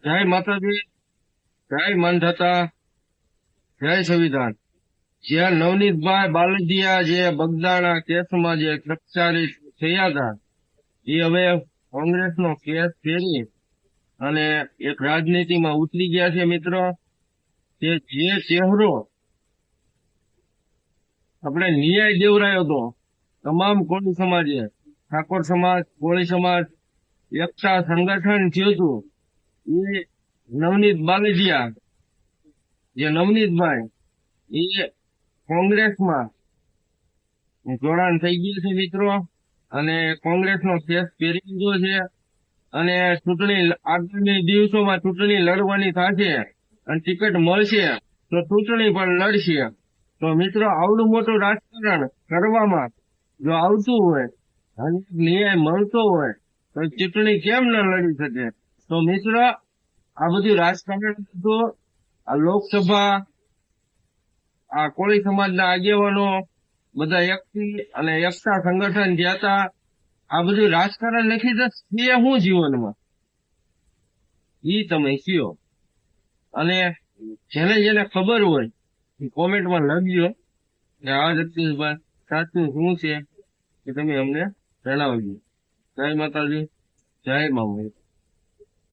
જય માતાજી, જય માનધાતા, જય સંવિધાન. જ્યાં નવનીતભાઈ બાલદિયા જે બગદાણા કેસમાં જે પ્રચારિત થયા હતા, એ હવે કોંગ્રેસનો કેસ ફેરી અને એક રાજનીતિમાં ઉતરી ગયા છે મિત્રો. તે જે ચહેરો આપણે ન્યાય દેવરાયો હતો તમામ કોળી સમાજે, ઠાકોર સમાજ, કોળી સમાજ, એકતા સંગઠન થયું હતું. એ નવનીત બાલદિયા, જે નવનીતભાઈ, એ કોંગ્રેસમાં જોડાણ થઈ ગયું છે મિત્રો. અને કોંગ્રેસનો કેસ ફેરી દીધો છે. અને ચૂંટણી આગામી દિવસોમાં ચૂંટણી લડવાની થશે અને ટિકિટ મળશે તો ચૂંટણી પણ લડશે. તો મિત્રો, આવડું મોટું રાજકારણ કરવામાં જો આવતું હોય અને ન્યાય મળતો હોય તો ચૂંટણી કેમ ન લડી શકે? તો મિત્ર, આ બધું રાજકારણ તો આ લોકસભા, આ કોળી સમાજના આગેવાનો બધા એકથી અને એકતા સંગઠન જ્યાં હતા. આ બધું રાજકારણ નથી તો છે શું જીવનમાં? ઈ તમે કયો. અને જેને જેને ખબર હોય એ કોમેન્ટમાં લખજો કે આ જગદીશભાઈ સાચું શું છે, કે તમે અમને જણાવજો. જય માતાજી, જય મા.